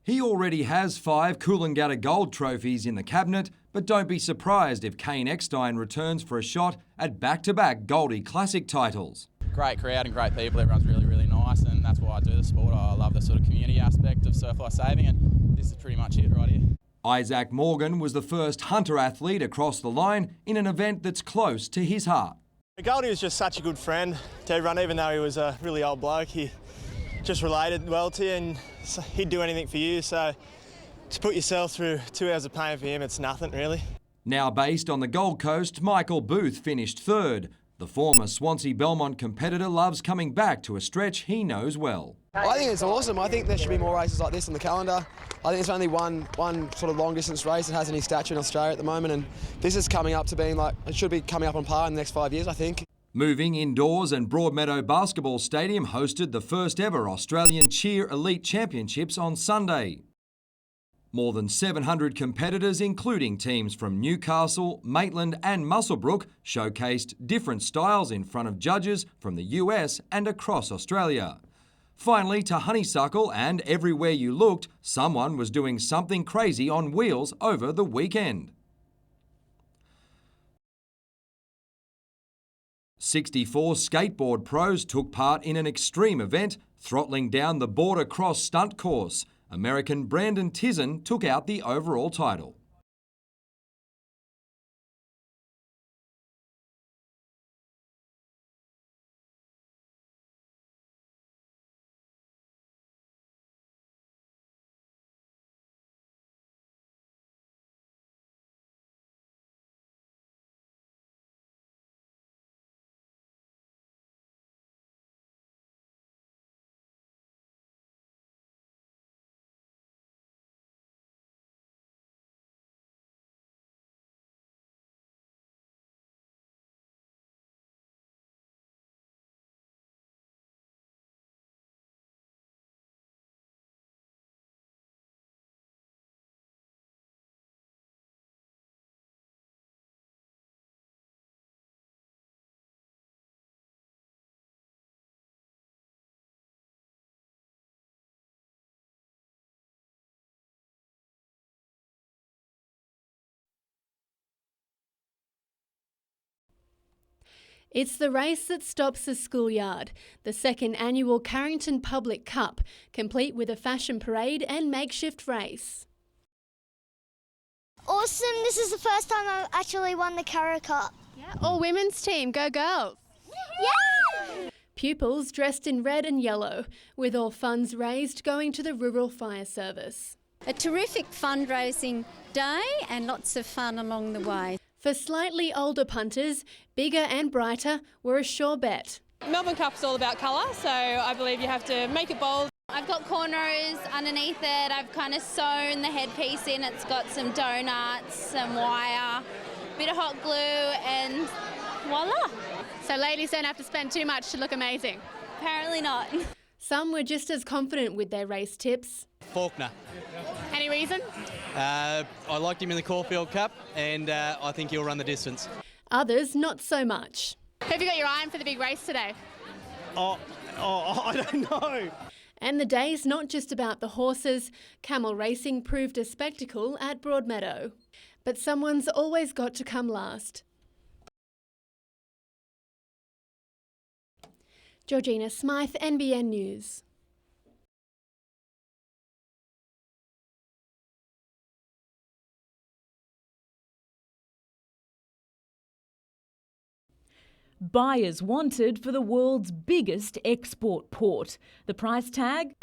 He already has 5 Coolangatta Gold trophies in the cabinet, but don't be surprised if Kane Eckstein returns for a shot at back-to-back Goldie Classic titles. Great crowd and great people. Everyone's really, really nice, and that's why I do the sport. I love the sort of community aspect of surf life saving, and this is pretty much it right here. Isaac Morgan was the first Hunter athlete across the line in an event that's close to his heart. Goldie was just such a good friend to everyone, even though he was a really old bloke. He just related well to you, and he'd do anything for you. So to put yourself through 2 hours of pain for him, it's nothing really. Now based on the Gold Coast, Michael Booth finished third. The former Swansea Belmont competitor loves coming back to a stretch he knows well. I think it's awesome. I think there should be more races like this on the calendar. I think it's only one sort of long distance race that has any stature in Australia at the moment, and this is coming up to being like, it should be coming up on par in the next 5 years, I think. Moving indoors, and Broadmeadow Basketball Stadium hosted the first ever Australian Cheer Elite Championships on Sunday. More than 700 competitors, including teams from Newcastle, Maitland and Muswellbrook, showcased different styles in front of judges from the US and across Australia. Finally, to Honeysuckle, and everywhere you looked, someone was doing something crazy on wheels over the weekend. 64 skateboard pros took part in an extreme event, throttling down the border cross stunt course. American Brandon Tizen took out the overall title. It's the race that stops the schoolyard, the second annual Carrington Public Cup, complete with a fashion parade and makeshift race. Awesome, this is the first time I've actually won the Carro Cup. Yeah, all women's team, go girls! Yeah! Pupils dressed in red and yellow, with all funds raised going to the Rural Fire Service. A terrific fundraising day and lots of fun along the way. For slightly older punters, bigger and brighter were a sure bet. Melbourne Cup's all about colour, so I believe you have to make it bold. I've got cornrows underneath it. I've kind of sewn the headpiece in. It's got some donuts, some wire, a bit of hot glue, and voila. So ladies don't have to spend too much to look amazing? Apparently not. Some were just as confident with their race tips. Faulkner. Any reason? I liked him in the Caulfield Cup, and I think he'll run the distance. Others not so much. Have you got your eye on for the big race today? I don't know. And the day's not just about the horses. Camel racing proved a spectacle at Broadmeadow. But someone's always got to come last. Georgina Smythe, NBN News. Buyers wanted for the world's biggest export port. The price tag?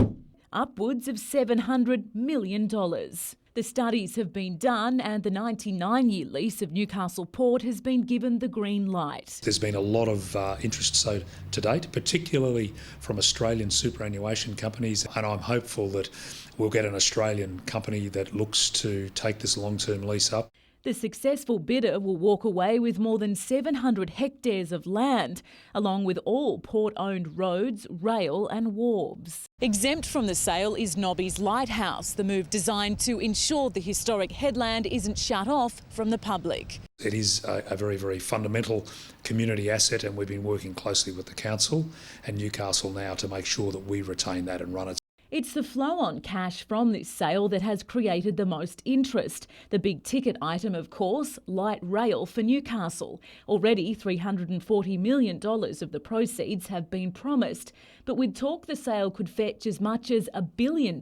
Upwards of $700 million. The studies have been done and the 99-year lease of Newcastle Port has been given the green light. There's been a lot of interest to date, particularly from Australian superannuation companies, and I'm hopeful that we'll get an Australian company that looks to take this long-term lease up. The successful bidder will walk away with more than 700 hectares of land, along with all port-owned roads, rail and wharves. Exempt from the sale is Nobby's Lighthouse, the move designed to ensure the historic headland isn't shut off from the public. It is a very, very fundamental community asset, and we've been working closely with the council and Newcastle now to make sure that we retain that and run it. It's the flow-on cash from this sale that has created the most interest. The big ticket item, of course, light rail for Newcastle. Already $340 million of the proceeds have been promised. But with talk the sale could fetch as much as $1 billion,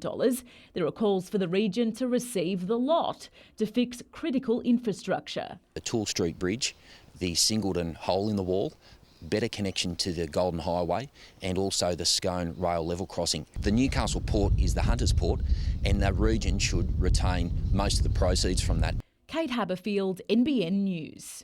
there are calls for the region to receive the lot to fix critical infrastructure. The Toole Street Bridge, the Singleton hole in the wall, better connection to the Golden Highway and also the Scone rail level crossing. The Newcastle port is the Hunters Port and the region should retain most of the proceeds from that. Kate Haberfield, NBN News.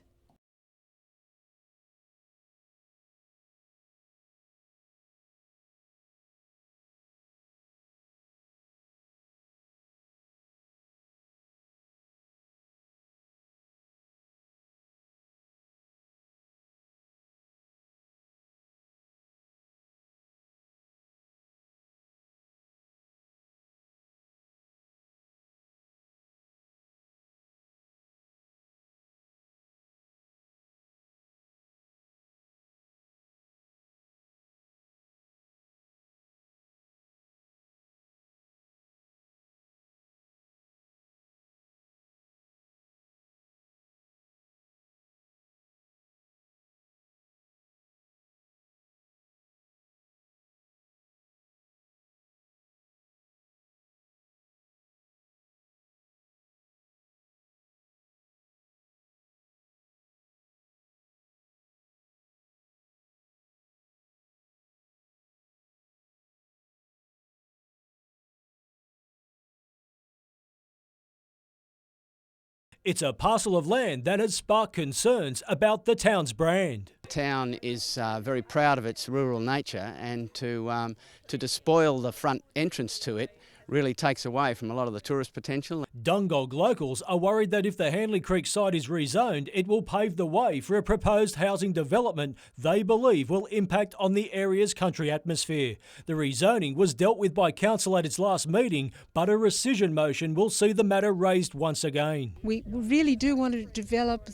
It's a parcel of land that has sparked concerns about the town's brand. The town is very proud of its rural nature, and to despoil the front entrance to it really takes away from a lot of the tourist potential. Dungog locals are worried that if the Hanley Creek site is rezoned, it will pave the way for a proposed housing development they believe will impact on the area's country atmosphere. The rezoning was dealt with by council at its last meeting, but a rescission motion will see the matter raised once again. We really do want to develop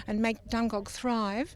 and make Dungog thrive,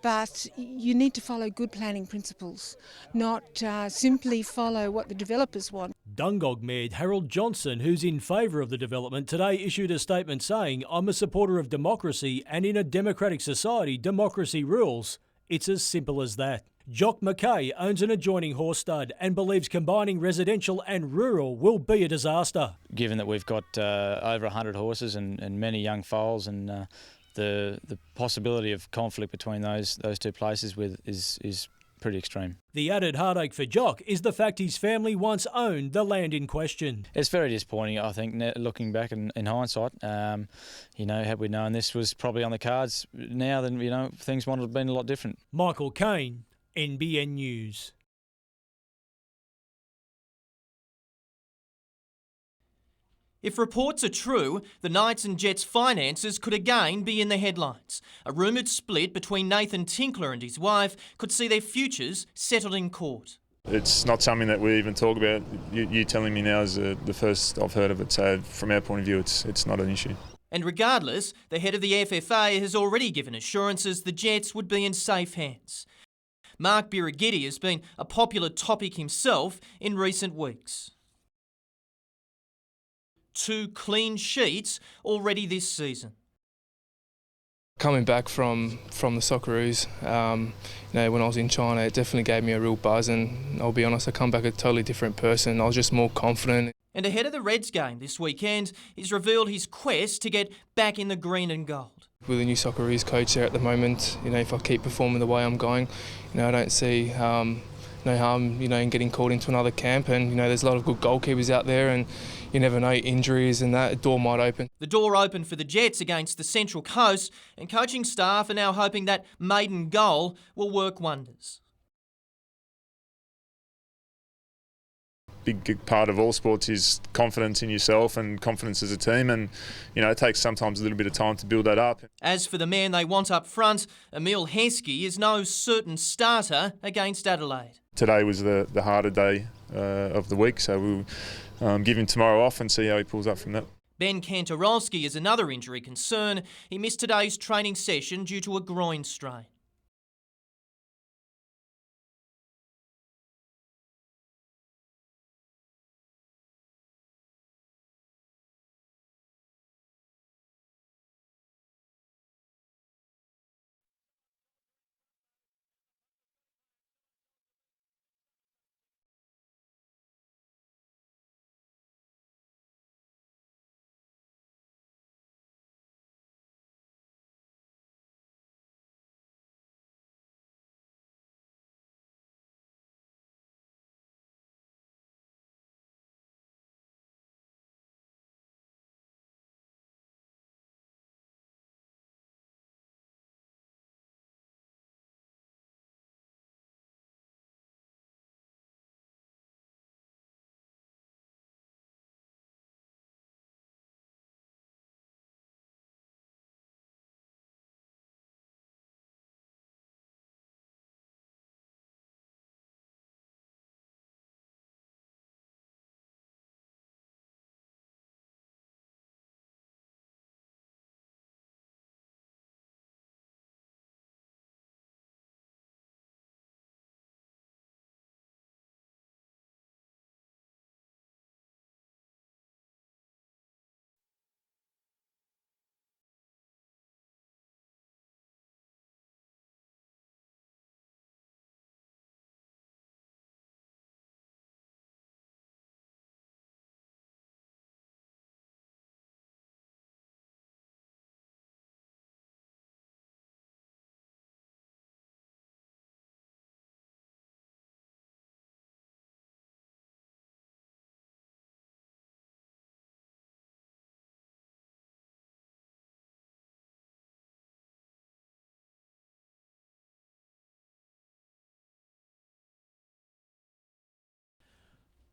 but you need to follow good planning principles, not simply follow what the developers want. Dungog Mayor Harold Johnson, who's in favour of the development, today issued a statement saying, "I'm a supporter of democracy, and in a democratic society, democracy rules. It's as simple as that." Jock McKay owns an adjoining horse stud and believes combining residential and rural will be a disaster. Given that we've got over 100 horses and many young foals, and the possibility of conflict between those two places is pretty extreme. The added heartache for Jock is the fact his family once owned the land in question. It's very disappointing, I think, looking back in hindsight. Had we known this was probably on the cards now, then, things might have been a lot different. Michael Kane, NBN News. If reports are true, the Knights and Jets finances could again be in the headlines. A rumoured split between Nathan Tinkler and his wife could see their futures settled in court. It's not something that we even talk about. You telling me now is the first I've heard of it, so from our point of view it's not an issue. And regardless, the head of the FFA has already given assurances the Jets would be in safe hands. Mark Birighitti has been a popular topic himself in recent weeks. 2 clean sheets already this season. Coming back from the Socceroos, when I was in China, it definitely gave me a real buzz, and I'll be honest, I come back a totally different person. I was just more confident. And ahead of the Reds game this weekend, he's revealed his quest to get back in the green and gold. With the new Socceroos coach there at the moment, if I keep performing the way I'm going, I don't see no harm, in getting called into another camp. And there's a lot of good goalkeepers out there, and you never know, injuries and that, door might open. The door opened for the Jets against the Central Coast, and coaching staff are now hoping that maiden goal will work wonders. Big part of all sports is confidence in yourself and confidence as a team, and it takes sometimes a little bit of time to build that up. As for the man they want up front, Emil Heskey is no certain starter against Adelaide. Today was the harder day of the week, so we'll give him tomorrow off and see how he pulls up from that. Ben Kantorowski is another injury concern. He missed today's training session due to a groin strain.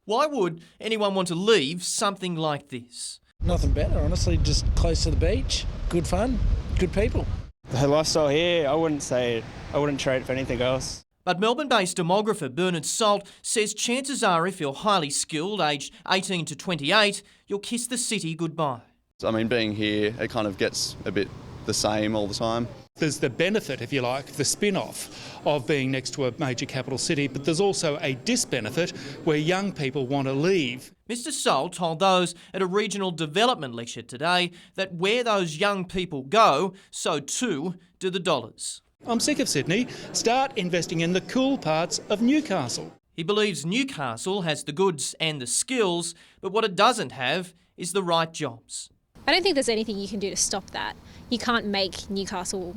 Why would anyone want to leave something like this? Nothing better, honestly, just close to the beach, good fun, good people. The lifestyle here, I wouldn't trade it for anything else. But Melbourne-based demographer Bernard Salt says chances are if you're highly skilled, aged 18 to 28, you'll kiss the city goodbye. I mean, being here, it kind of gets a bit the same all the time. There's the benefit, if you like, the spin-off of being next to a major capital city, but there's also a disbenefit where young people want to leave. Mr Salt told those at a regional development lecture today that where those young people go, so too do the dollars. I'm sick of Sydney. Start investing in the cool parts of Newcastle. He believes Newcastle has the goods and the skills, but what it doesn't have is the right jobs. I don't think there's anything you can do to stop that. You can't make Newcastle,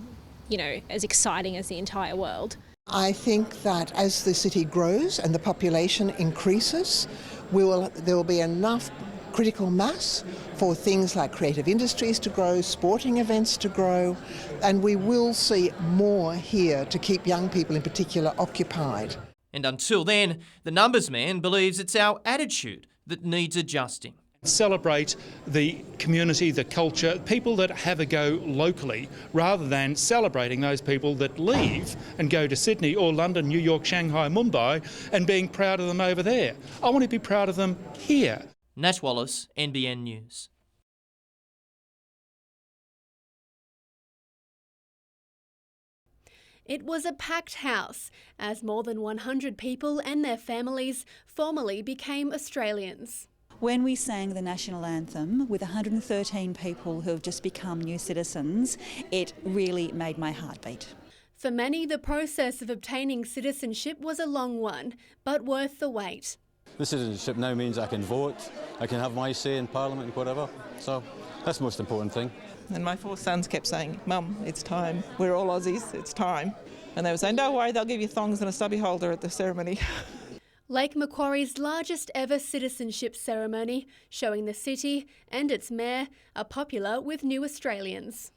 as exciting as the entire world. I think that as the city grows and the population increases, there will be enough critical mass for things like creative industries to grow, sporting events to grow, and we will see more here to keep young people in particular occupied. And until then, the numbers man believes it's our attitude that needs adjusting. Celebrate the community, the culture, people that have a go locally, rather than celebrating those people that leave and go to Sydney or London, New York, Shanghai, Mumbai, and being proud of them over there. I want to be proud of them here. Nat Wallace, NBN News. It was a packed house as more than 100 people and their families formally became Australians. When we sang the national anthem with 113 people who have just become new citizens, it really made my heart beat. For many, the process of obtaining citizenship was a long one, but worth the wait. The citizenship now means I can vote, I can have my say in Parliament and whatever, so that's the most important thing. And my 4 sons kept saying, "Mum, it's time. We're all Aussies, it's time." And they were saying, "Don't worry, they'll give you thongs and a stubby holder at the ceremony." Lake Macquarie's largest ever citizenship ceremony, showing the city and its mayor are popular with new Australians.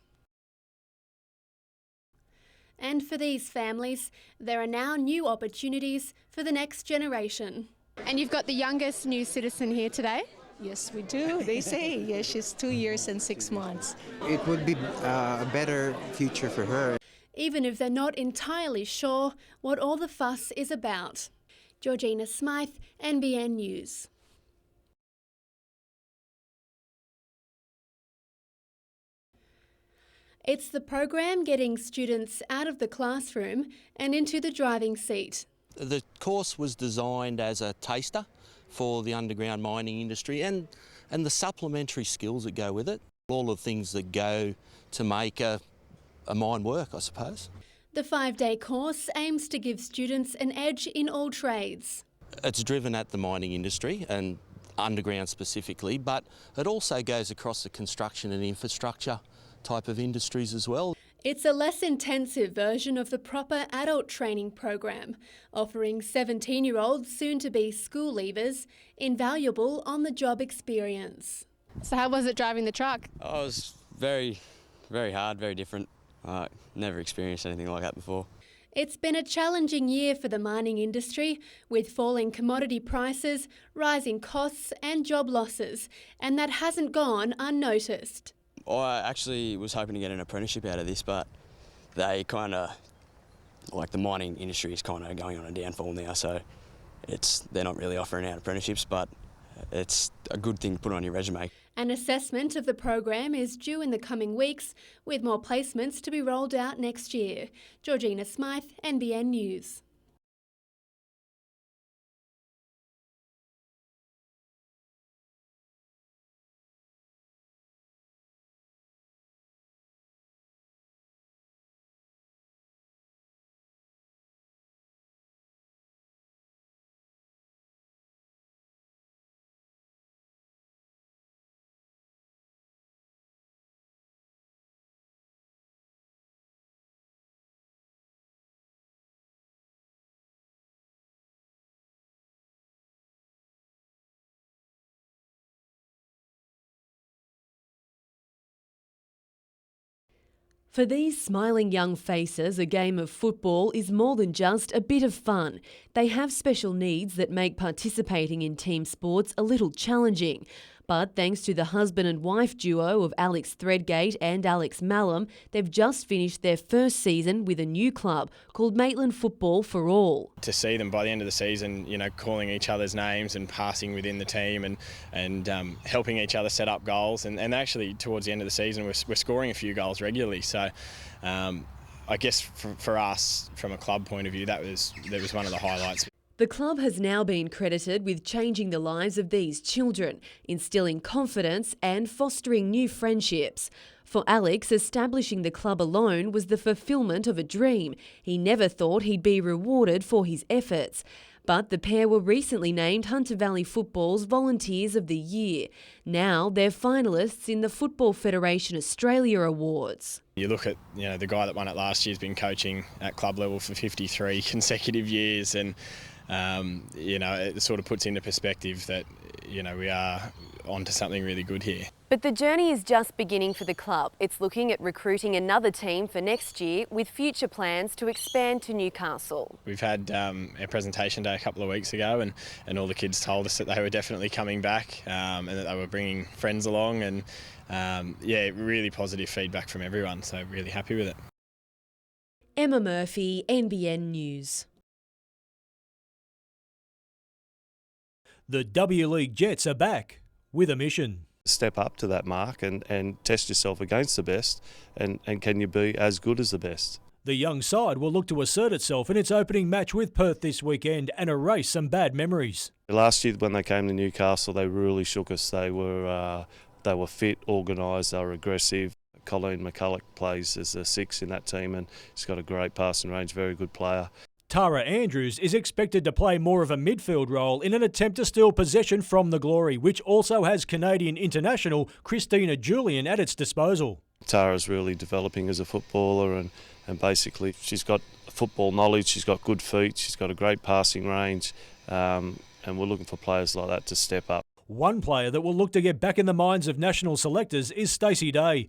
And for these families, there are now new opportunities for the next generation. And you've got the youngest new citizen here today? Yes, we do. They say, yes, she's 2 years and 6 months. It would be a better future for her. Even if they're not entirely sure what all the fuss is about. Georgina Smythe, NBN News. It's the program getting students out of the classroom and into the driving seat. The course was designed as a taster for the underground mining industry and the supplementary skills that go with it. All the things that go to make a mine work, I suppose. The 5-day course aims to give students an edge in all trades. It's driven at the mining industry and underground specifically, but it also goes across the construction and infrastructure type of industries as well. It's a less intensive version of the proper adult training program, offering 17-year-olds, soon-to-be school leavers, invaluable on-the-job experience. So how was it driving the truck? Oh, it was very, very hard, very different. Never experienced anything like that before. It's been a challenging year for the mining industry, with falling commodity prices, rising costs and job losses, and that hasn't gone unnoticed. I actually was hoping to get an apprenticeship out of this, but they the mining industry is kind of going on a downfall now, so they're not really offering out apprenticeships, but it's a good thing to put on your resume. An assessment of the program is due in the coming weeks, with more placements to be rolled out next year. Georgina Smythe, NBN News. For these smiling young faces, a game of football is more than just a bit of fun. They have special needs that make participating in team sports a little challenging. But thanks to the husband and wife duo of Alex Threadgate and Alex Mallam, they've just finished their first season with a new club called Maitland Football for All. To see them by the end of the season, calling each other's names and passing within the team and helping each other set up goals, and actually towards the end of the season we're scoring a few goals regularly. So I guess for us, from a club point of view, that was one of the highlights. The club has now been credited with changing the lives of these children, instilling confidence and fostering new friendships. For Alex, establishing the club alone was the fulfilment of a dream. He never thought he'd be rewarded for his efforts. But the pair were recently named Hunter Valley Football's Volunteers of the Year. Now they're finalists in the Football Federation Australia Awards. You look at the guy that won it last year has been coaching at club level for 53 consecutive years, and it sort of puts into perspective that we are onto something really good here. But the journey is just beginning for the club. It's looking at recruiting another team for next year with future plans to expand to Newcastle. We've had our presentation day a couple of weeks ago, and all the kids told us that they were definitely coming back, and that they were bringing friends along, and really positive feedback from everyone, so really happy with it. Emma Murphy, NBN News. The W League Jets are back with a mission. Step up to that mark and test yourself against the best, and can you be as good as the best? The young side will look to assert itself in its opening match with Perth this weekend and erase some bad memories. Last year when they came to Newcastle, they really shook us. They were fit, organised, they were aggressive. Colleen McCulloch plays as a 6 in that team, and he's got a great passing range, very good player. Tara Andrews is expected to play more of a midfield role in an attempt to steal possession from the Glory, which also has Canadian international Christina Julian at its disposal. Tara's really developing as a footballer, and basically she's got football knowledge, she's got good feet, she's got a great passing range, and we're looking for players like that to step up. One player that will look to get back in the minds of national selectors is Stacey Day.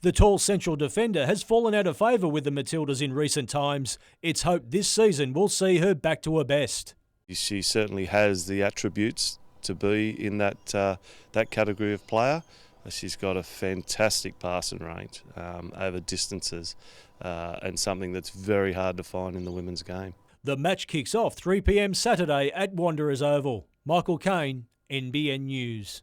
The tall central defender has fallen out of favour with the Matildas in recent times. It's hoped this season will see her back to her best. She certainly has the attributes to be in that category of player. She's got a fantastic passing range over distances, and something that's very hard to find in the women's game. The match kicks off 3 p.m. Saturday at Wanderers Oval. Michael Kane, NBN News.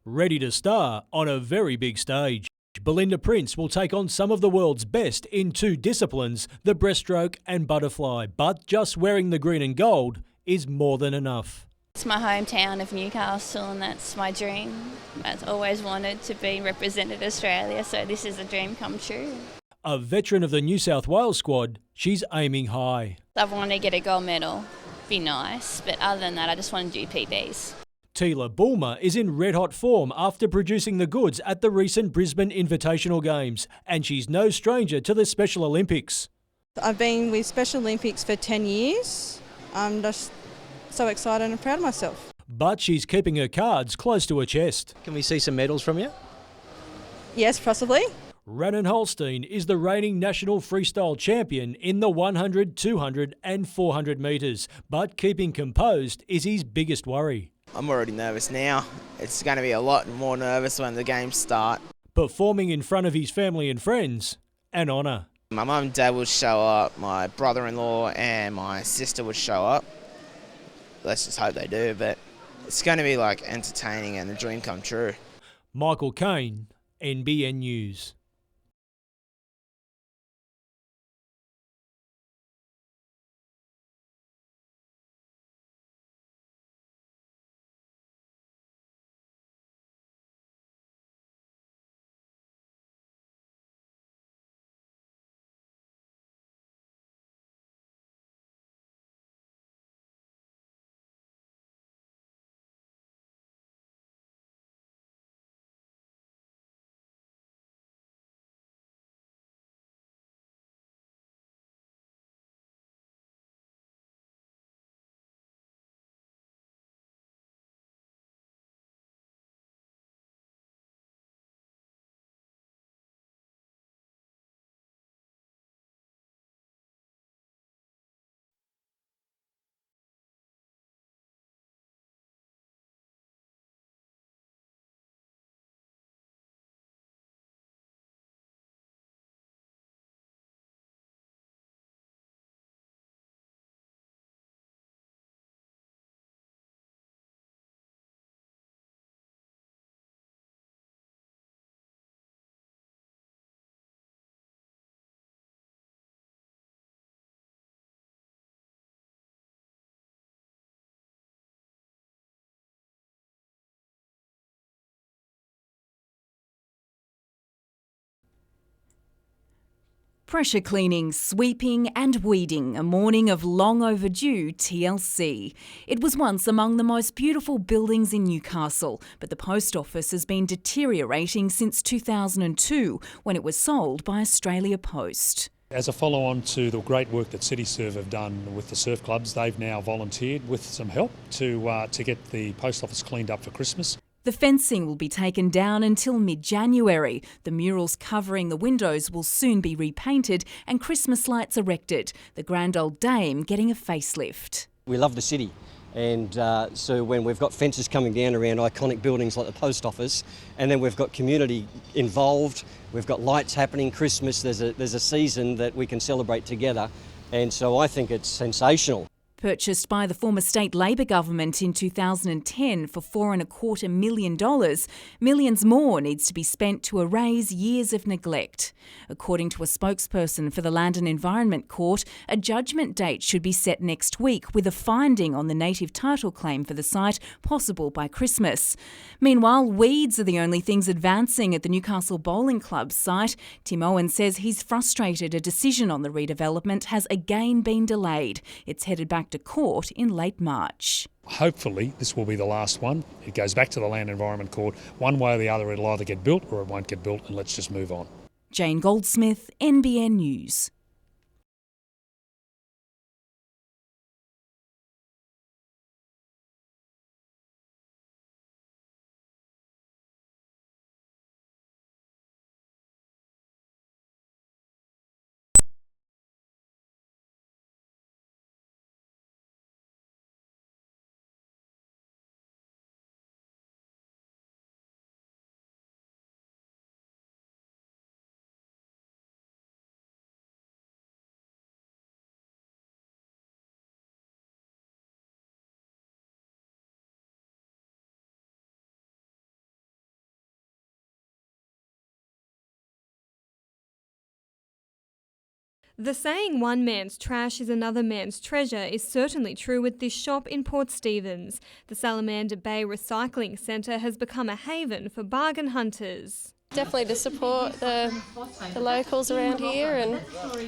Ready to star on a very big stage. Belinda Prince will take on some of the world's best in 2 disciplines, the breaststroke and butterfly, but just wearing the green and gold is more than enough. It's my hometown of Newcastle, and that's my dream. I've always wanted to be represented Australia, so this is a dream come true. A veteran of the New South Wales squad, she's aiming high. I want to get a gold medal, be nice, but other than that I just want to do PBs. Tila Bulmer is in red-hot form after producing the goods at the recent Brisbane Invitational Games, and she's no stranger to the Special Olympics. I've been with Special Olympics for 10 years. I'm just so excited and proud of myself. But she's keeping her cards close to her chest. Can we see some medals from you? Yes, possibly. Rhiannon Holstein is the reigning national freestyle champion in the 100, 200 and 400 metres, but keeping composed is his biggest worry. I'm already nervous now. It's going to be a lot more nervous when the games start. Performing in front of his family and friends, an honour. My mum and dad will show up, my brother-in-law and my sister would show up. Let's just hope they do, but it's going to be entertaining and a dream come true. Michael Kane, NBN News. Pressure cleaning, sweeping and weeding, a morning of long overdue TLC. It was once among the most beautiful buildings in Newcastle, but the post office has been deteriorating since 2002 when it was sold by Australia Post. As a follow-on to the great work that CityServe have done with the surf clubs, they've now volunteered with some help to get the post office cleaned up for Christmas. The fencing will be taken down until mid-January. The murals covering the windows will soon be repainted and Christmas lights erected. The grand old dame getting a facelift. We love the city, and so when we've got fences coming down around iconic buildings like the post office, and then we've got community involved, we've got lights happening, Christmas, there's a season that we can celebrate together, and so I think it's sensational. Purchased by the former state Labor government in 2010 for $4.25 million, millions more needs to be spent to erase years of neglect. According to a spokesperson for the Land and Environment Court, a judgment date should be set next week with a finding on the native title claim for the site possible by Christmas. Meanwhile, weeds are the only things advancing at the Newcastle Bowling Club site. Tim Owen says he's frustrated a decision on the redevelopment has again been delayed. It's headed back to court in late March. Hopefully this will be the last one. It goes back to the Land and Environment Court. One way or the other, it'll either get built or it won't get built, and let's just move on. Jane Goldsmith, NBN News. The saying one man's trash is another man's treasure is certainly true with this shop in Port Stephens. The Salamander Bay Recycling Centre has become a haven for bargain hunters. Definitely to support the locals around here, and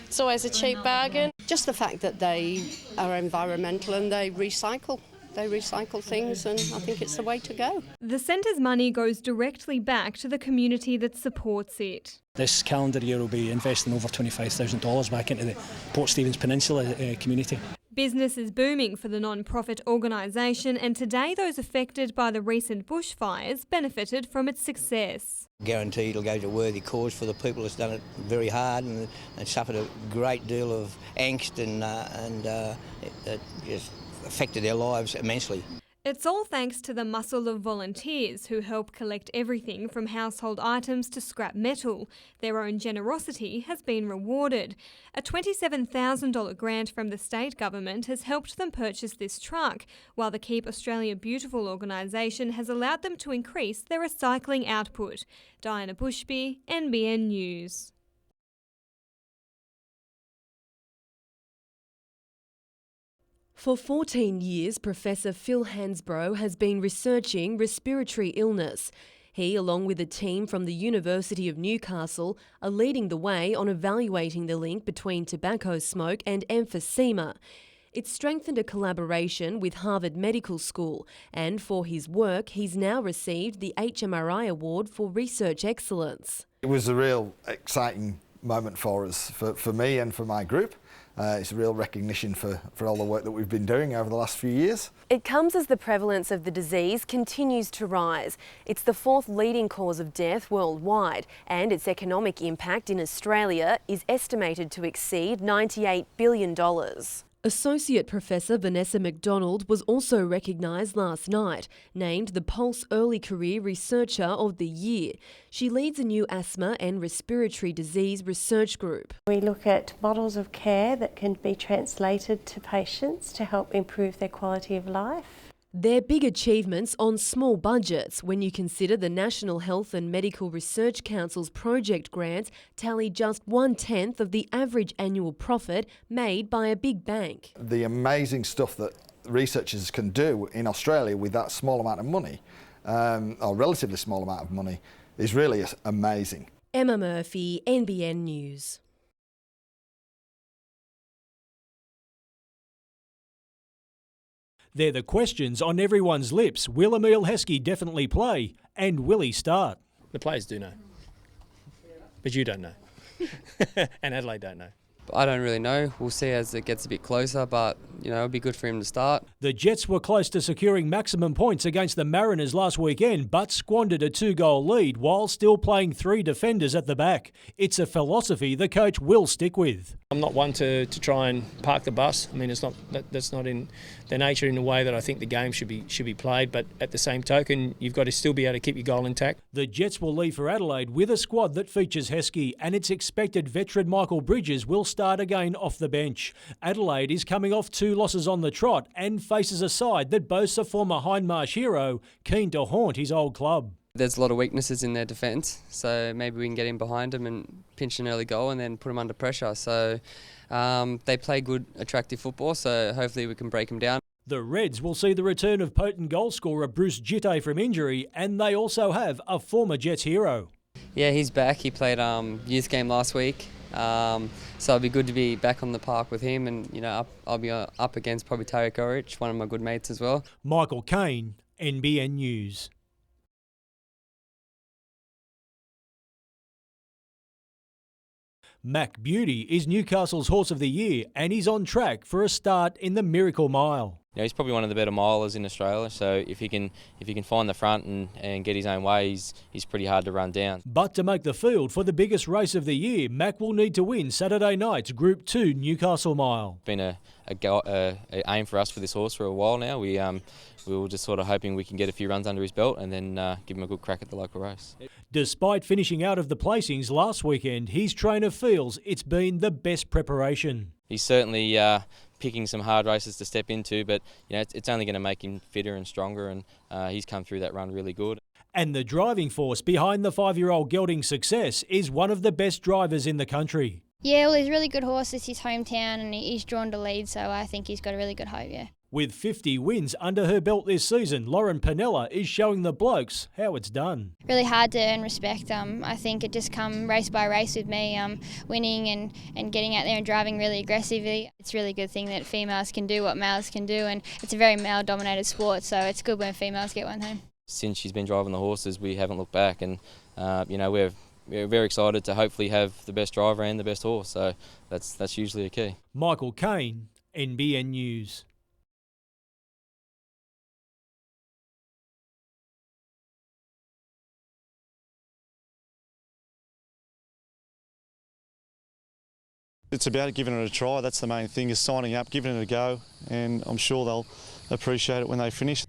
it's always a cheap bargain. Just the fact that they are environmental and they recycle. They recycle things, and I think it's the way to go. The centre's money goes directly back to the community that supports it. This calendar year will be investing over $25,000 back into the Port Stephens Peninsula community. Business is booming for the non-profit organisation, and today those affected by the recent bushfires benefited from its success. Guaranteed it'll go to a worthy cause for the people that's done it very hard and suffered a great deal of angst and it just affected their lives immensely. It's all thanks to the muscle of volunteers who help collect everything from household items to scrap metal. Their own generosity has been rewarded. A $27,000 grant from the state government has helped them purchase this truck, while the Keep Australia Beautiful organisation has allowed them to increase their recycling output. Diana Bushby, NBN News. For 14 years, Professor Phil Hansbrough has been researching respiratory illness. He, along with a team from the University of Newcastle, are leading the way on evaluating the link between tobacco smoke and emphysema. It's strengthened a collaboration with Harvard Medical School, and for his work, he's now received the HMRI Award for Research Excellence. It was a real exciting moment for us, for me and for my group. It's a real recognition for all the work that we've been doing over the last few years. It comes as the prevalence of the disease continues to rise. It's the fourth leading cause of death worldwide, and its economic impact in Australia is estimated to exceed $98 billion. Associate Professor Vanessa McDonald was also recognised last night, named the Pulse Early Career Researcher of the Year. She leads a new asthma and respiratory disease research group. We look at models of care that can be translated to patients to help improve their quality of life. They're big achievements on small budgets when you consider the National Health and Medical Research Council's project grants tally just 1/10 of the average annual profit made by a big bank. The amazing stuff that researchers can do in Australia with that small amount of money, or relatively small amount of money, is really amazing. Emma Murphy, NBN News. They're the questions on everyone's lips. Will Emile Heskey definitely play? And will he start? The players do know, but you don't know. And Adelaide don't know. I don't really know. We'll see as it gets a bit closer, but, it'll be good for him to start. The Jets were close to securing maximum points against the Mariners last weekend, but squandered a 2-goal lead while still playing 3 defenders at the back. It's a philosophy the coach will stick with. I'm not one to try and park the bus. I mean, that's not in their nature in the way that I think the game should be played, but at the same token, you've got to still be able to keep your goal intact. The Jets will leave for Adelaide with a squad that features Heskey, and it's expected veteran Michael Bridges will start again off the bench. Adelaide is coming off 2 losses on the trot and faces a side that boasts a former Hindmarsh hero keen to haunt his old club. There's a lot of weaknesses in their defence, so maybe we can get in behind them and pinch an early goal and then put them under pressure. So they play good, attractive football, so hopefully we can break them down. The Reds will see the return of potent goal scorer Bruce Jitte from injury, and they also have a former Jets hero. Yeah, he's back. He played youth game last week. So it'll be good to be back on the park with him, and I'll be up against probably Tarek Orich, one of my good mates as well. Michael Kane, NBN News. Mac Beauty is Newcastle's Horse of the Year, and he's on track for a start in the Miracle Mile. He's probably one of the better milers in Australia, so if he can find the front and get his own way, he's pretty hard to run down. But to make the field for the biggest race of the year, Mac will need to win Saturday night's Group 2 Newcastle Mile. Been a aim for us for this horse for a while now. We were just sort of hoping we can get a few runs under his belt and then give him a good crack at the local race. Despite finishing out of the placings last weekend, his trainer feels it's been the best preparation. He's certainly picking some hard races to step into, but it's only going to make him fitter and stronger, and he's come through that run really good. And the driving force behind the 5-year-old gelding's success is one of the best drivers in the country. Yeah, well, he's a really good horse. It's his hometown, and he's drawn to lead, so I think he's got a really good hope, yeah. With 50 wins under her belt this season, Lauren Panella is showing the blokes how it's done. Really hard to earn respect. I think it just come race by race with me, winning and getting out there and driving really aggressively. It's a really good thing that females can do what males can do, and it's a very male-dominated sport, so it's good when females get one home. Since she's been driving the horses, we haven't looked back, and we're very excited to hopefully have the best driver and the best horse, so that's usually a key. Michael Kane, NBN News. It's about giving it a try. That's the main thing, is signing up, giving it a go, and I'm sure they'll appreciate it when they finish.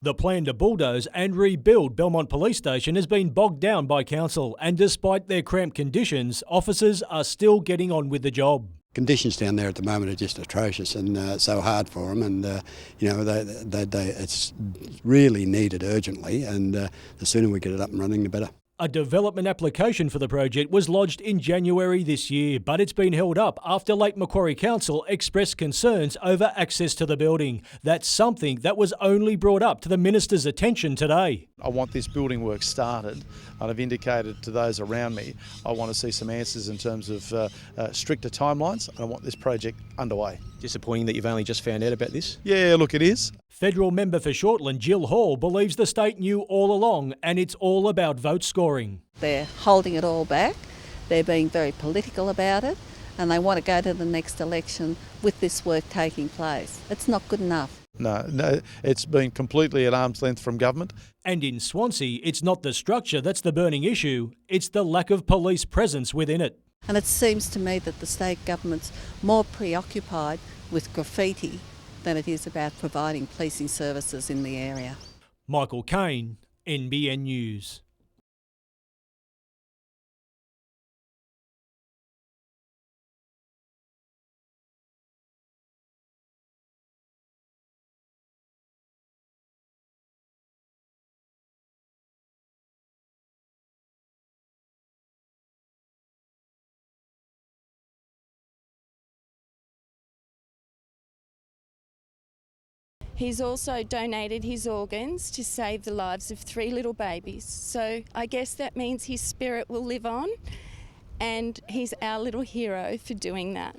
The plan to bulldoze and rebuild Belmont Police Station has been bogged down by council, and despite their cramped conditions, officers are still getting on with the job. Conditions down there at the moment are just atrocious, and so hard for them, and it's really needed urgently, and the sooner we get it up and running, the better. A development application for the project was lodged in January this year, but it's been held up after Lake Macquarie Council expressed concerns over access to the building. That's something that was only brought up to the Minister's attention today. I want this building work started, and I've indicated to those around me I want to see some answers in terms of stricter timelines, and I want this project underway. Disappointing that you've only just found out about this? Yeah, look, it is. Federal member for Shortland, Jill Hall, believes the state knew all along, and it's all about vote scoring. They're holding it all back, they're being very political about it, and they want to go to the next election with this work taking place. It's not good enough. No, it's been completely at arm's length from government. And in Swansea, it's not the structure that's the burning issue, it's the lack of police presence within it. And it seems to me that the state government's more preoccupied with graffiti than it is about providing policing services in the area. Michael Kane, NBN News. He's also donated his organs to save the lives of 3 little babies. So I guess that means his spirit will live on, and he's our little hero for doing that.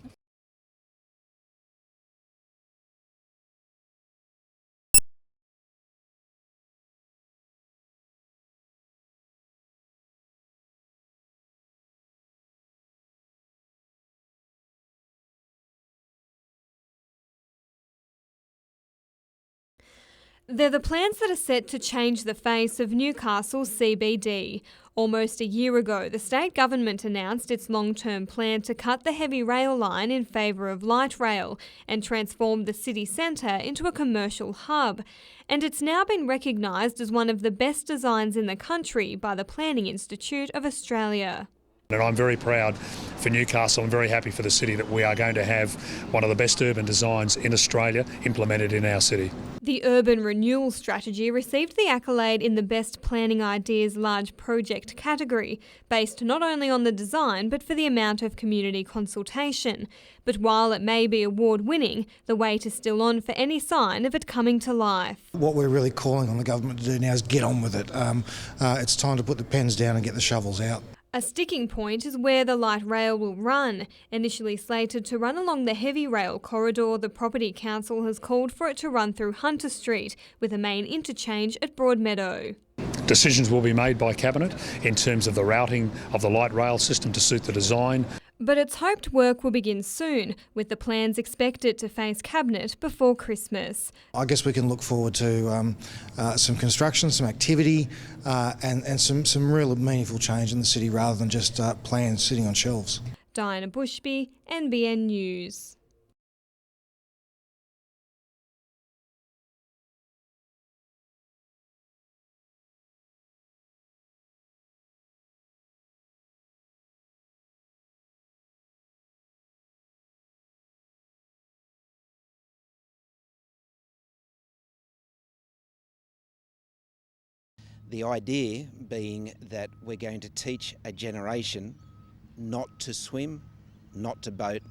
They're the plans that are set to change the face of Newcastle's CBD. Almost a year ago, the state government announced its long-term plan to cut the heavy rail line in favour of light rail and transform the city centre into a commercial hub. And it's now been recognised as one of the best designs in the country by the Planning Institute of Australia. And I'm very proud for Newcastle and very happy for the city that we are going to have one of the best urban designs in Australia implemented in our city. The Urban Renewal Strategy received the accolade in the Best Planning Ideas Large Project category, based not only on the design but for the amount of community consultation. But while it may be award-winning, the wait is still on for any sign of it coming to life. What we're really calling on the government to do now is get on with it. It's time to put the pens down and get the shovels out. A sticking point is where the light rail will run. Initially slated to run along the heavy rail corridor, the Property Council has called for it to run through Hunter Street, with a main interchange at Broadmeadow. Decisions will be made by Cabinet in terms of the routing of the light rail system to suit the design. But it's hoped work will begin soon, with the plans expected to face Cabinet before Christmas. I guess we can look forward to some construction, some activity and some real meaningful change in the city rather than just plans sitting on shelves. Diana Bushby, NBN News. The idea being that we're going to teach a generation not to swim, not to boat,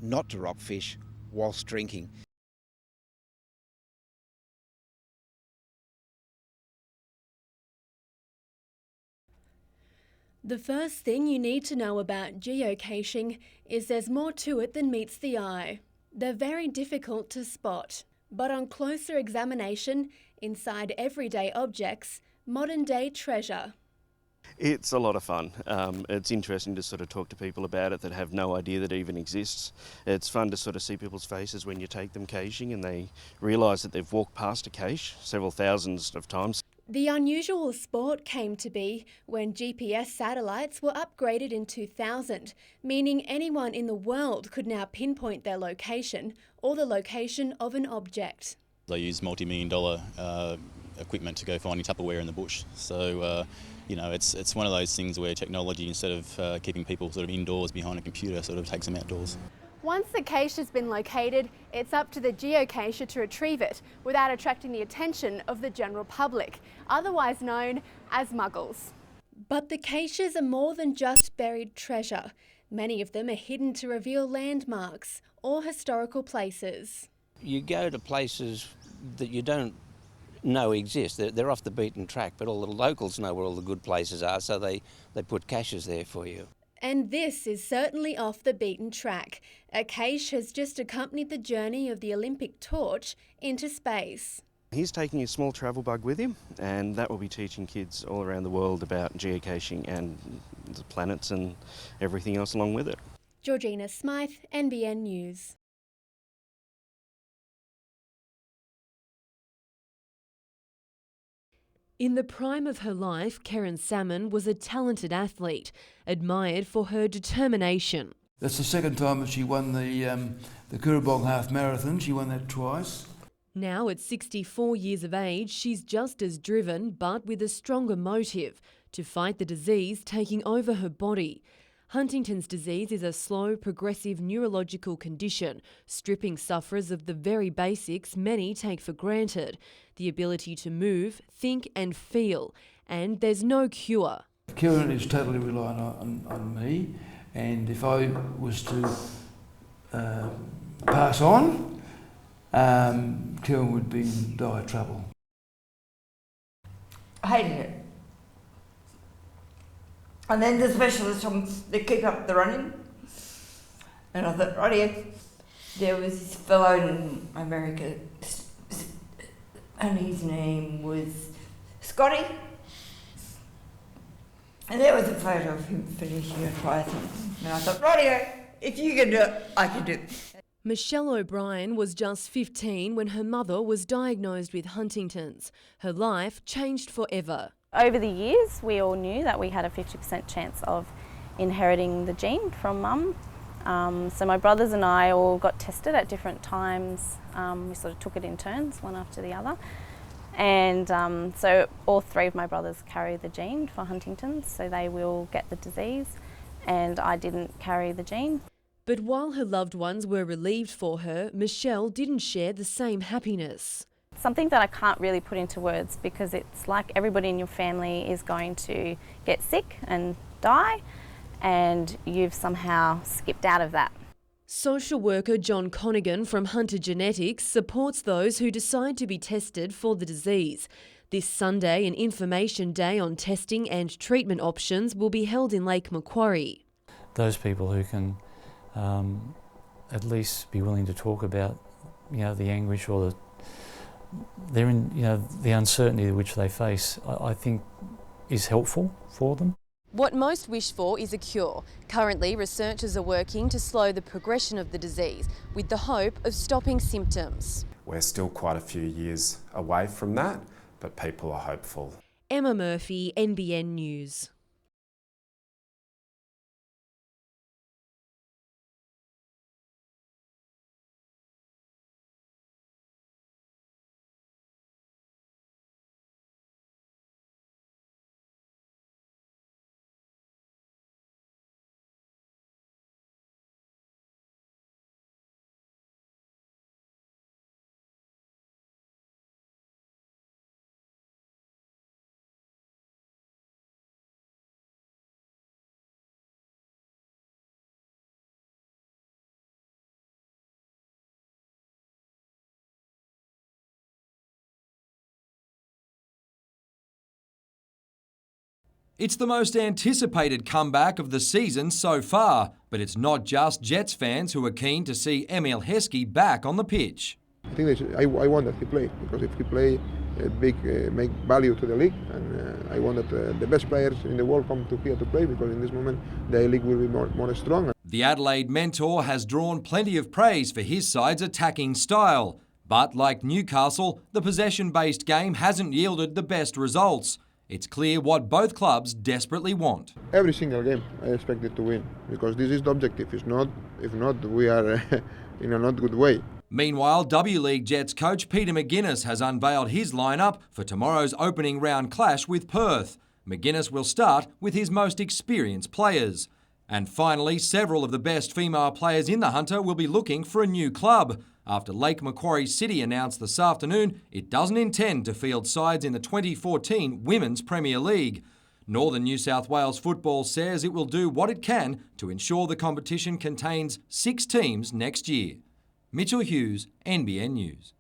not to rockfish whilst drinking. The first thing you need to know about geocaching is there's more to it than meets the eye. They're very difficult to spot, but on closer examination, inside everyday objects, modern-day treasure. It's a lot of fun. It's interesting to sort of talk to people about it that have no idea that it even exists. It's fun to sort of see people's faces when you take them caching and they realise that they've walked past a cache several thousands of times. The unusual sport came to be when GPS satellites were upgraded in 2000, meaning anyone in the world could now pinpoint their location or the location of an object. They use multi-million-dollar equipment to go finding Tupperware in the bush. So, you know, it's one of those things where technology, instead of keeping people sort of indoors behind a computer, sort of takes them outdoors. Once the cache has been located, it's up to the geocacher to retrieve it without attracting the attention of the general public, otherwise known as muggles. But the caches are more than just buried treasure. Many of them are hidden to reveal landmarks or historical places. You go to places that you don't know exist. They're off the beaten track, but all the locals know where all the good places are, so they put caches there for you. And this is certainly off the beaten track. A cache has just accompanied the journey of the Olympic torch into space. He's taking a small travel bug with him, and that will be teaching kids all around the world about geocaching and the planets and everything else along with it. Georgina Smythe, NBN News. In the prime of her life, Karen Salmon was a talented athlete, admired for her determination. That's the second time that she won the Currabong Half Marathon. She won that twice. Now at 64 years of age, she's just as driven, but with a stronger motive to fight the disease taking over her body. Huntington's disease is a slow, progressive neurological condition, stripping sufferers of the very basics many take for granted: the ability to move, think and feel. And there's no cure. Karen is totally reliant on me, and if I was to pass on, Karen would be in dire trouble. I hated it. And then the specialist told me to keep up the running. And I thought, rightio. There was this fellow in America, and his name was Scotty. And there was a photo of him finishing a triathlon. And I thought, rightio, if you can do it, I can do it. Michelle O'Brien was just 15 when her mother was diagnosed with Huntington's. Her life changed forever. Over the years, we all knew that we had a 50% chance of inheriting the gene from mum. So my brothers and I all got tested at different times. We sort of took it in turns, one after the other. And so all three of my brothers carry the gene for Huntington's, so they will get the disease, and I didn't carry the gene. But while her loved ones were relieved for her, Michelle didn't share the same happiness. Something that I can't really put into words, because it's like everybody in your family is going to get sick and die, and you've somehow skipped out of that. Social worker John Conigan from Hunter Genetics supports those who decide to be tested for the disease. This Sunday, an information day on testing and treatment options will be held in Lake Macquarie. Those people who can at least be willing to talk about, the anguish or the uncertainty which they face, I think is helpful for them. What most wish for is a cure. Currently, researchers are working to slow the progression of the disease with the hope of stopping symptoms. We're still quite a few years away from that, but people are hopeful. Emma Murphy, NBN News. It's the most anticipated comeback of the season so far, but it's not just Jets fans who are keen to see Emil Heskey back on the pitch. I think I want that he play, because if he play make value to the league, and I want that the best players in the world come to here to play, because in this moment the league will be more strong. The Adelaide mentor has drawn plenty of praise for his side's attacking style, but like Newcastle, the possession-based game hasn't yielded the best results. It's clear what both clubs desperately want. Every single game I expect it to win, because this is the objective. If not, we are in a not good way. Meanwhile, W-League Jets coach Peter McGuinness has unveiled his lineup for tomorrow's opening round clash with Perth. McGuinness will start with his most experienced players. And finally, several of the best female players in the Hunter will be looking for a new club, after Lake Macquarie City announced this afternoon it doesn't intend to field sides in the 2014 Women's Premier League. Northern New South Wales Football says it will do what it can to ensure the competition contains 6 teams next year. Mitchell Hughes, NBN News.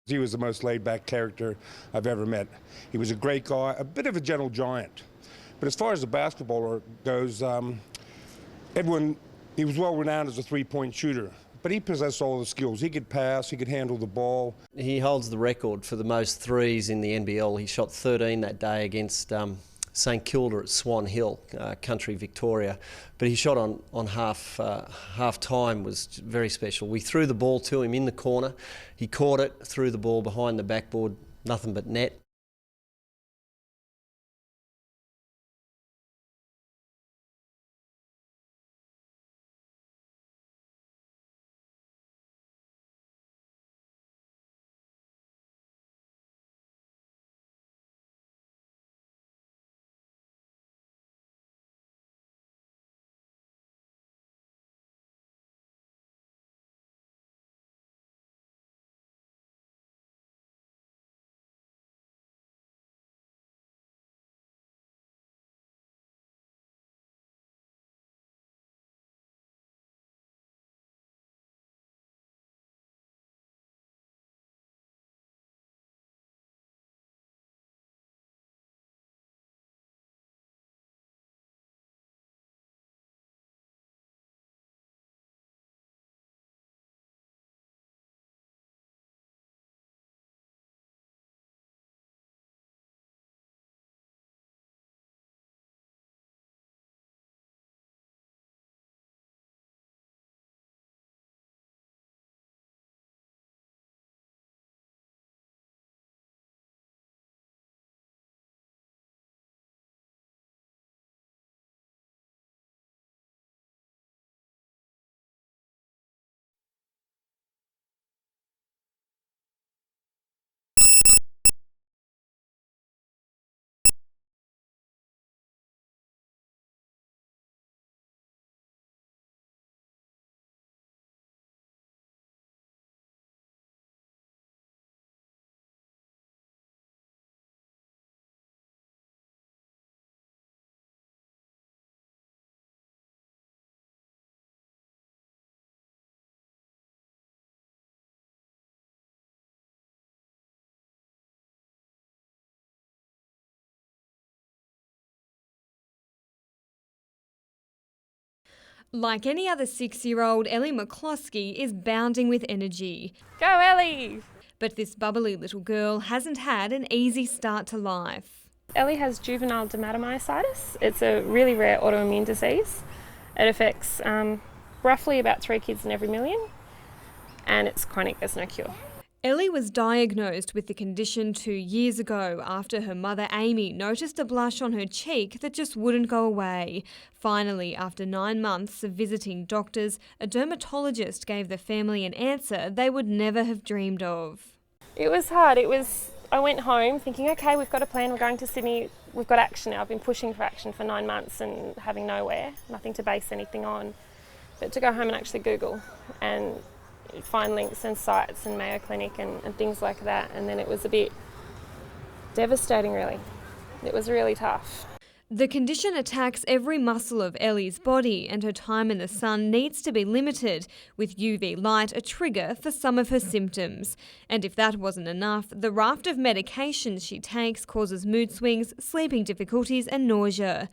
He was the most laid-back character I've ever met. He was a great guy, a bit of a gentle giant. But as far as the basketballer goes, he was well renowned as a three-point shooter, but he possessed all the skills. He could pass, he could handle the ball. He holds the record for the most threes in the NBL. He shot 13 that day against St Kilda at Swan Hill, country Victoria. But he shot on half time was very special. We threw the ball to him in the corner. He caught it, threw the ball behind the backboard, nothing but net. Like any other 6-year-old, Ellie McCloskey is bounding with energy. Go Ellie! But this bubbly little girl hasn't had an easy start to life. Ellie has juvenile dermatomyositis. It's a really rare autoimmune disease. It affects roughly about 3 kids in every million, and it's chronic, there's no cure. Ellie was diagnosed with the condition 2 years ago after her mother Amy noticed a blush on her cheek that just wouldn't go away. Finally, after 9 months of visiting doctors, a dermatologist gave the family an answer they would never have dreamed of. It was hard. It was I went home thinking, okay, we've got a plan, we're going to Sydney, we've got action now. I've been pushing for action for 9 months and having nowhere, nothing to base anything on. But to go home and actually Google and find links and sites and Mayo Clinic and things like that, and then it was a bit devastating really. It was really tough. The condition attacks every muscle of Ellie's body and her time in the sun needs to be limited, with UV light a trigger for some of her symptoms. And if that wasn't enough, the raft of medications she takes causes mood swings, sleeping difficulties and nausea.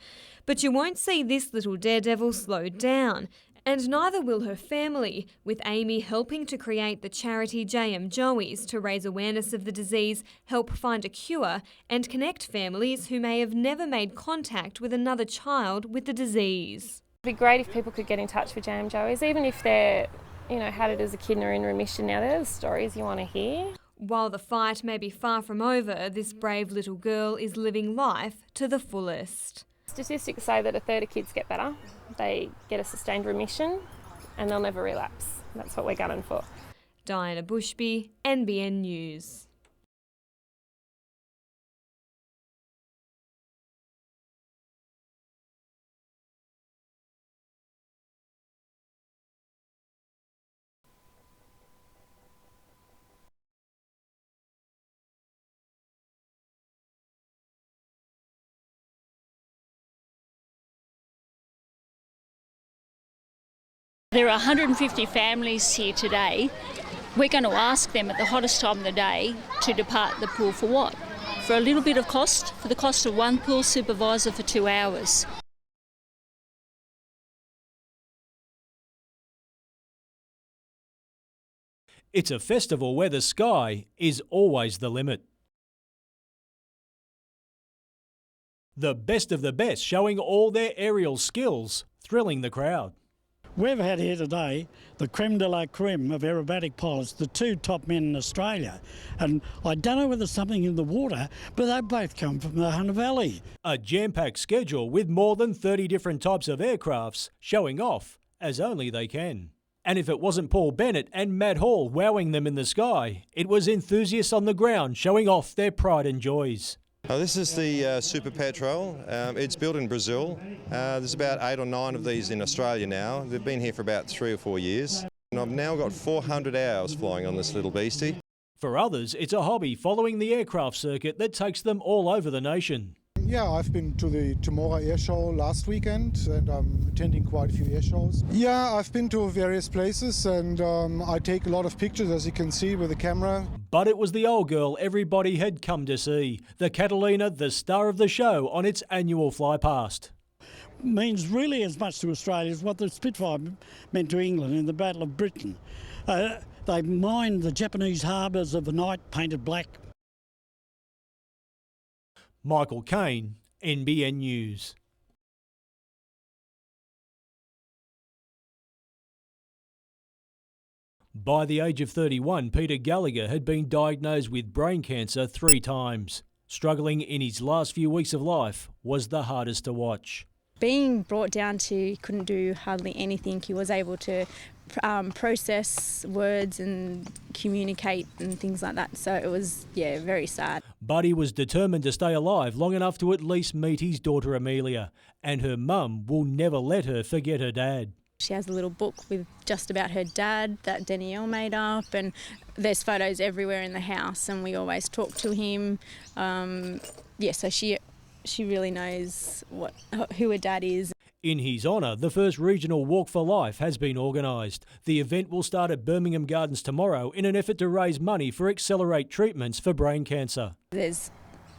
But you won't see this little daredevil slow down. And neither will her family, with Amy helping to create the charity JM Joey's to raise awareness of the disease, help find a cure, and connect families who may have never made contact with another child with the disease. It'd be great if people could get in touch with JM Joey's, even if they're, had it as a kid and are in remission now. They're the stories you want to hear. While the fight may be far from over, this brave little girl is living life to the fullest. Statistics say that a third of kids get better, they get a sustained remission and they'll never relapse. That's what we're gunning for. Diana Bushby, NBN News. There are 150 families here today. We're going to ask them at the hottest time of the day to depart the pool for what? For a little bit of cost, for the cost of one pool supervisor for 2 hours. It's a festival where the sky is always the limit. The best of the best showing all their aerial skills, thrilling the crowd. We've had here today the creme de la creme of aerobatic pilots, the two top men in Australia. And I don't know whether there's something in the water, but they both come from the Hunter Valley. A jam-packed schedule with more than 30 different types of aircrafts showing off as only they can. And if it wasn't Paul Bennett and Matt Hall wowing them in the sky, it was enthusiasts on the ground showing off their pride and joys. This is the Super Patrol. It's built in Brazil. There's about 8 or 9 of these in Australia now. They've been here for about 3 or 4 years. And I've now got 400 hours flying on this little beastie. For others, it's a hobby following the aircraft circuit that takes them all over the nation. Yeah, I've been to the Temora Air Show last weekend and I'm attending quite a few air shows. Yeah, I've been to various places and I take a lot of pictures, as you can see, with the camera. But it was the old girl everybody had come to see, the Catalina, the star of the show on its annual fly past. Means really as much to Australia as what the Spitfire meant to England in the Battle of Britain. They mined the Japanese harbours of the night, painted black. Michael Kane, NBN News. By the age of 31, Peter Gallagher had been diagnosed with brain cancer 3 times. Struggling in his last few weeks of life was the hardest to watch. Being brought down to he couldn't do hardly anything. He was able to process words and communicate and things like that. So it was, very sad. But he was determined to stay alive long enough to at least meet his daughter Amelia. And her mum will never let her forget her dad. She has a little book with just about her dad that Danielle made up, and there's photos everywhere in the house and we always talk to him. So she really knows who her dad is. In his honour, the first regional Walk for Life has been organised. The event will start at Birmingham Gardens tomorrow in an effort to raise money for Accelerate treatments for brain cancer. There's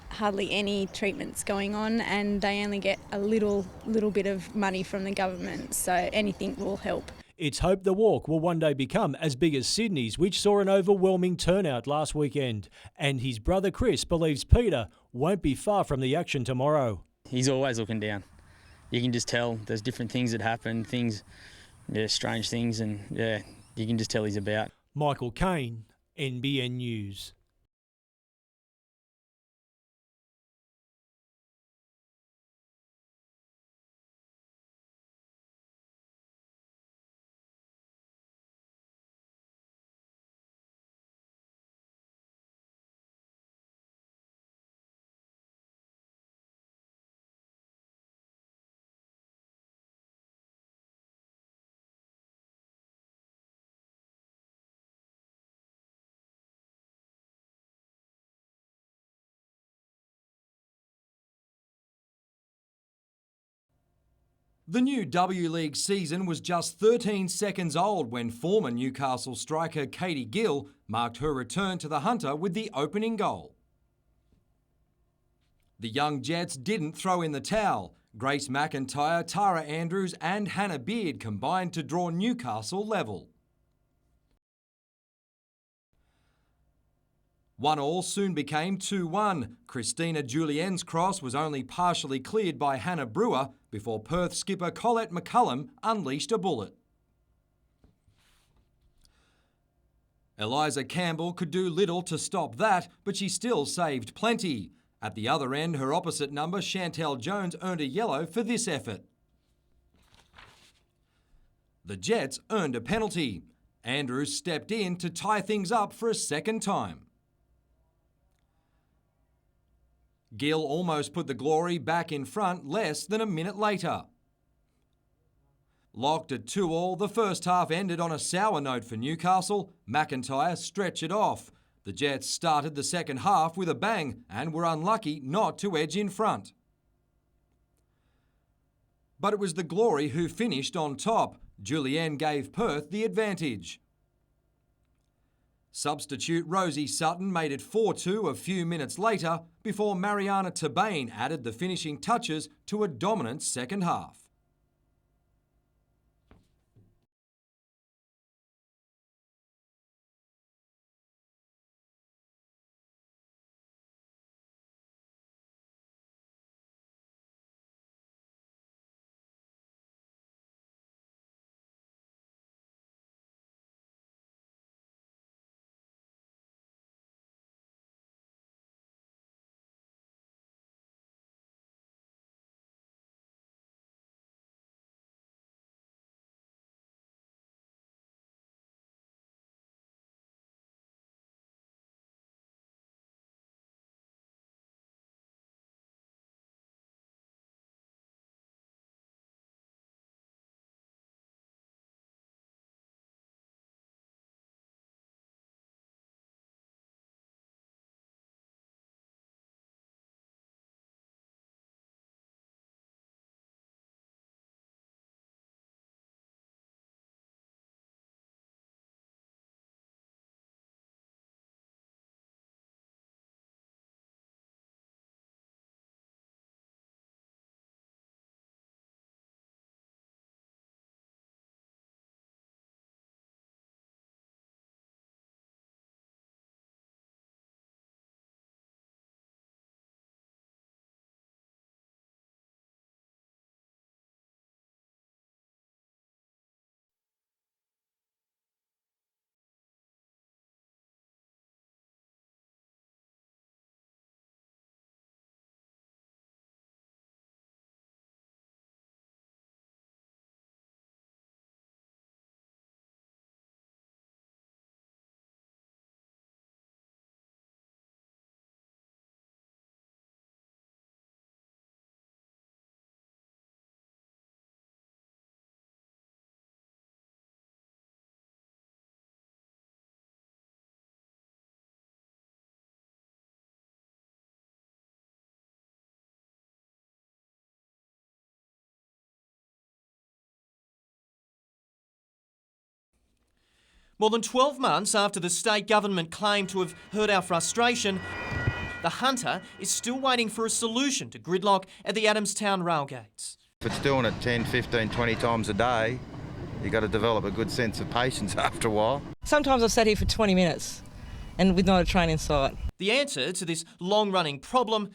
hardly any treatments going on and they only get a little bit of money from the government, so anything will help. It's hoped the walk will one day become as big as Sydney's, which saw an overwhelming turnout last weekend. And his brother Chris believes Peter won't be far from the action tomorrow. He's always looking down. You can just tell there's different things that happen, strange things, and you can just tell he's about. Michael Kane, NBN News. The new W League season was just 13 seconds old when former Newcastle striker Katie Gill marked her return to the Hunter with the opening goal. The young Jets didn't throw in the towel. Grace McIntyre, Tara Andrews and Hannah Beard combined to draw Newcastle level. 1-1 soon became 2-1. Christina Julien's cross was only partially cleared by Hannah Brewer before Perth skipper Colette McCullum unleashed a bullet. Eliza Campbell could do little to stop that, but she still saved plenty. At the other end, her opposite number, Chantel Jones, earned a yellow for this effort. The Jets earned a penalty. Andrews stepped in to tie things up for a second time. Gill almost put the Glory back in front less than a minute later. Locked at 2-2, the first half ended on a sour note for Newcastle. McIntyre stretched it off. The Jets started the second half with a bang and were unlucky not to edge in front. But it was the Glory who finished on top. Julien gave Perth the advantage. Substitute Rosie Sutton made it 4-2 a few minutes later before Mariana Tabane added the finishing touches to a dominant second half. More than 12 months after the state government claimed to have heard our frustration, the Hunter is still waiting for a solution to gridlock at the Adamstown rail gates. If it's doing it 10, 15, 20 times a day, you've got to develop a good sense of patience after a while. Sometimes I've sat here for 20 minutes and with not a train in sight. The answer to this long-running problem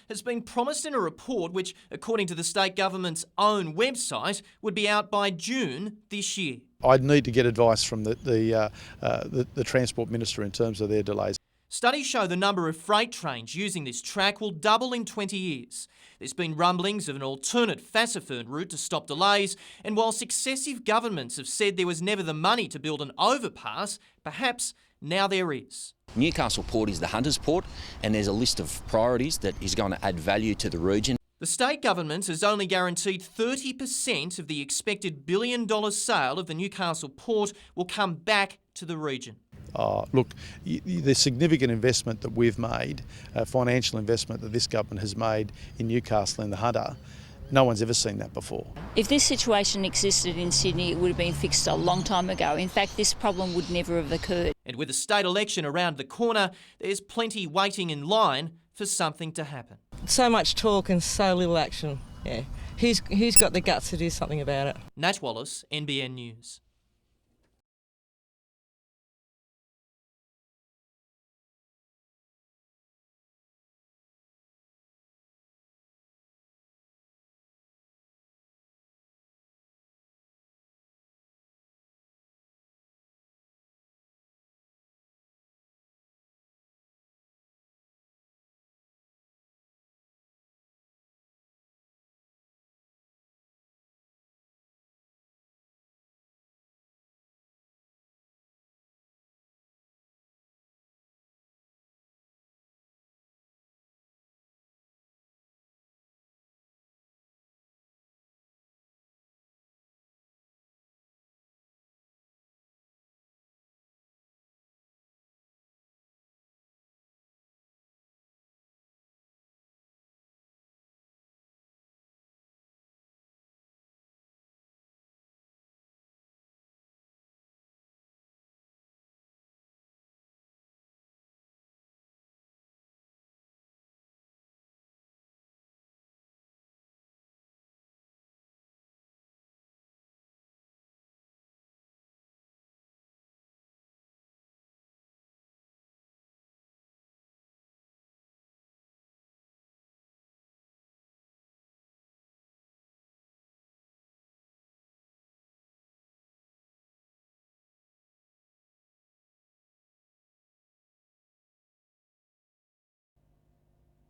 has been promised in a report which, according to the state government's own website, would be out by June this year. I'd need to get advice from the Transport Minister in terms of their delays. Studies show the number of freight trains using this track will double in 20 years. There's been rumblings of an alternate Fassifern route to stop delays, and while successive governments have said there was never the money to build an overpass, perhaps now there is. Newcastle Port is the Hunter's Port, and there's a list of priorities that is going to add value to the region. The state government has only guaranteed 30% of the expected $1 billion sale of the Newcastle Port will come back to the region. Look, the significant investment that we've made, financial investment that this government has made in Newcastle and the Hunter, No one's ever seen that before. If this situation existed in Sydney, it would have been fixed a long time ago. In fact, this problem would never have occurred. And with a state election around the corner, there's plenty waiting in line for something to happen. So much talk and so little action. Yeah. Who's got the guts to do something about it? Nat Wallace, NBN News.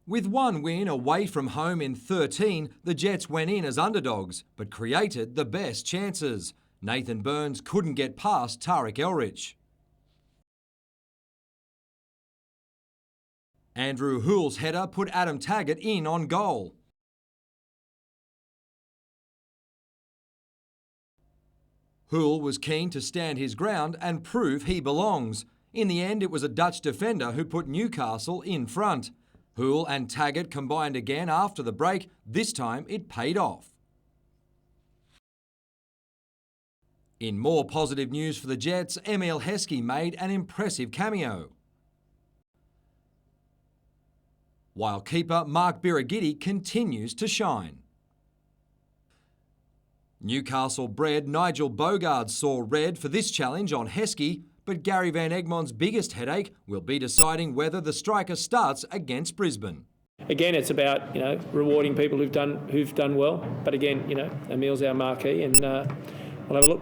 With one win away from home in 13, the Jets went in as underdogs, but created the best chances. Nathan Burns couldn't get past Tarek Elrich. Andrew Hoole's header put Adam Taggart in on goal. Hoole was keen to stand his ground and prove he belongs. In the end, it was a Dutch defender who put Newcastle in front. Hoole and Taggart combined again after the break. This time it paid off. In more positive news for the Jets, Emile Heskey made an impressive cameo, while keeper Mark Birighitti continues to shine. Newcastle-bred Nigel Bogard saw red for this challenge on Heskey, but Gary Van Egmont's biggest headache will be deciding whether the striker starts against Brisbane. Again, it's about rewarding people who've done well. But again, Emile's our marquee, and we'll have a look.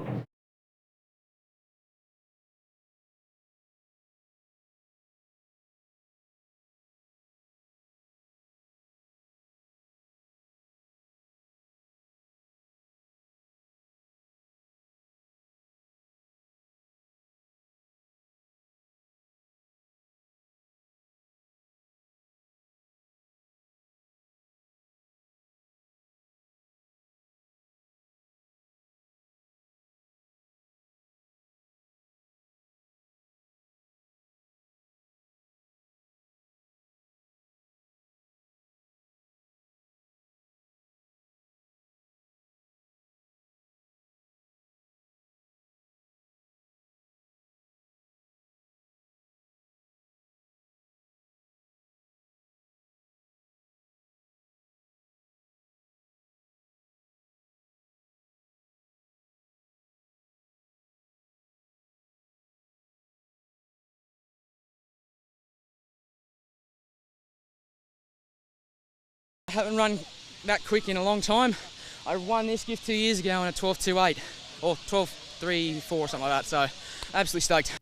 I haven't run that quick in a long time. I won this gift 2 years ago in a 12.28 or 12.34 or something like that, so absolutely stoked.